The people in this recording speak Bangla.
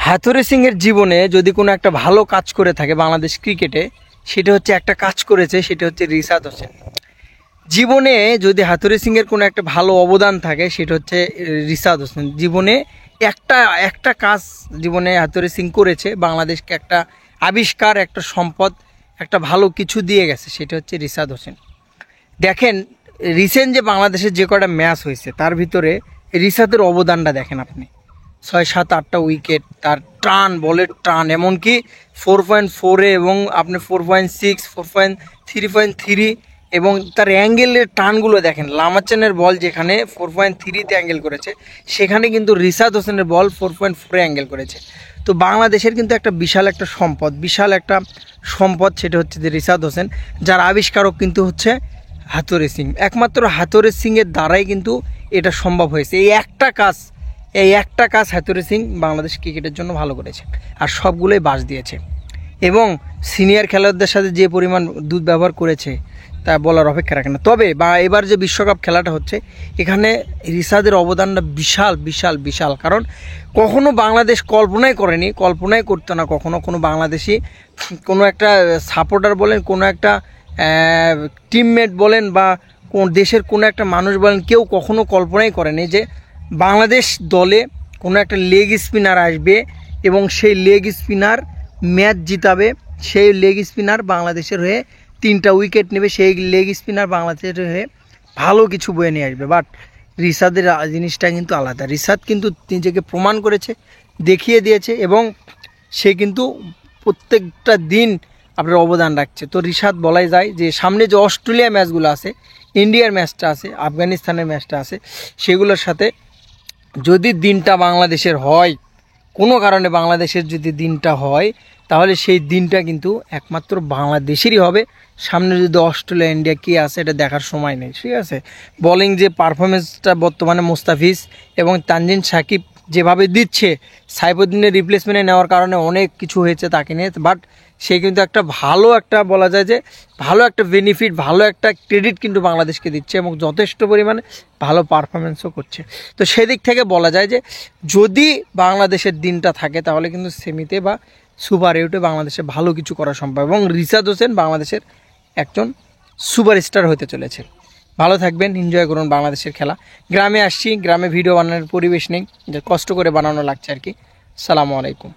হাথুরু সিংয়ের জীবনে যদি কোনো একটা ভালো কাজ করে থাকে বাংলাদেশ ক্রিকেটে, সেটা হচ্ছে একটা কাজ করেছে, সেটা হচ্ছে রিশাদ হোসেন। জীবনে যদি হাথুরু সিংয়ের কোনো একটা ভালো অবদান থাকে সেটা হচ্ছে রিশাদ হোসেন। জীবনে একটা একটা কাজ জীবনে হাথুরু সিং করেছে, বাংলাদেশকে একটা আবিষ্কার, একটা সম্পদ, একটা ভালো কিছু দিয়ে গেছে, সেটা হচ্ছে রিশাদ হোসেন। দেখেন, রিসেন্ট যে বাংলাদেশের যে কটা ম্যাচ হয়েছে তার ভিতরে রিশাদের অবদানটা দেখেন আপনি। 6, 7, 8টা উইকেট, তার টান, বলের টান, এমনকি 4.4-এ এবং আপনি 4.6, 4.3.3 এবং তার অ্যাঙ্গেলের টানগুলো দেখেন। লামাচানের বল যেখানে 4.3-তে অ্যাঙ্গেল করেছে, সেখানে কিন্তু রিশাদ হোসেনের বল 4.4-এ অ্যাঙ্গেল করেছে। তো বাংলাদেশের কিন্তু একটা বিশাল একটা সম্পদ, সেটা হচ্ছে যে রিশাদ হোসেন, যার আবিষ্কারক কিন্তু হচ্ছে হাথুরু সিং। একমাত্র হাথুরু সিংয়ের দ্বারাই কিন্তু এটা সম্ভব হয়েছে। এই একটা কাজ হাথুরু সিং বাংলাদেশ ক্রিকেটের জন্য ভালো করেছে, আর সবগুলোই বাস দিয়েছে। এবং সিনিয়র খেলোয়াড়দের সাথে যে পরিমাণ দুধ ব্যবহার করেছে তা বলার অপেক্ষা রাখে না। তবে এবার যে বিশ্বকাপ খেলাটা হচ্ছে, এখানে রিশাদের অবদানটা বিশাল। কারণ কখনো বাংলাদেশ কল্পনাই করতো না কখনো কোনো বাংলাদেশি, কোনো একটা সাপোর্টার বলেন, কোনো একটা টিমমেট বলেন, বা কোন দেশের কোনো একটা মানুষ বলেন, কেউ কখনো কল্পনাই করেনি যে বাংলাদেশ দলে কোনো একটা লেগ স্পিনার আসবে এবং সেই লেগ স্পিনার ম্যাচ জিতাবে। সেই লেগ স্পিনার বাংলাদেশের হয়ে 3টা উইকেট নেবে, সেই লেগ স্পিনার বাংলাদেশের হয়ে ভালো কিছু বয়ে নিয়ে আসবে। বাট রিশাদের জিনিসটা কিন্তু আলাদা। রিশাদ কিন্তু নিজেকে প্রমাণ করেছে, দেখিয়ে দিয়েছে, এবং সে কিন্তু প্রত্যেকটা দিন আপনার অবদান রাখছে। তো রিশাদ বলাই যায় যে সামনে যে অস্ট্রেলিয়া ম্যাচগুলো আছে, ইন্ডিয়ার ম্যাচটা আছে, আফগানিস্তানের ম্যাচটা আছে, সেগুলোর সাথে যদি দিনটা বাংলাদেশের হয়, কোনো কারণে বাংলাদেশের যদি দিনটা হয়, তাহলে সেই দিনটা কিন্তু একমাত্র বাংলাদেশেরই হবে। সামনে যদি অস্ট্রেলিয়া, ইন্ডিয়া কী আছে এটা দেখার সময় নেই, ঠিক আছে। বোলিং যে পারফরমেন্সটা বর্তমানে মুস্তাফিজ এবং তানজিদ সাকিব যেভাবে দিচ্ছে, সাইফুদ্দিনের রিপ্লেসমেন্টে নেওয়ার কারণে অনেক কিছু হয়েছে তাকে নিয়ে, বাট সে কিন্তু একটা ভালো একটা বলা যায় যে ভালো একটা বেনিফিট, ভালো একটা ক্রেডিট কিন্তু বাংলাদেশকে দিচ্ছে, এবং যথেষ্ট পরিমাণে ভালো পারফরমেন্সও করছে। তো সেদিক থেকে বলা যায় যে যদি বাংলাদেশের দিনটা থাকে, তাহলে কিন্তু সেমিতে বা সুপার 8-এ বাংলাদেশে ভালো কিছু করা সম্ভব, এবং রিশাদ হোসেন বাংলাদেশের একজন সুপারস্টার হতে চলেছে। ভালো থাকবেন, এনজয় করুন বাংলাদেশের খেলা। গ্রামে আসছি, গ্রামে ভিডিও বানানোর পরিবেশ নেই, যে কষ্ট করে বানানো লাগছে আর কি। আসসালামু আলাইকুম।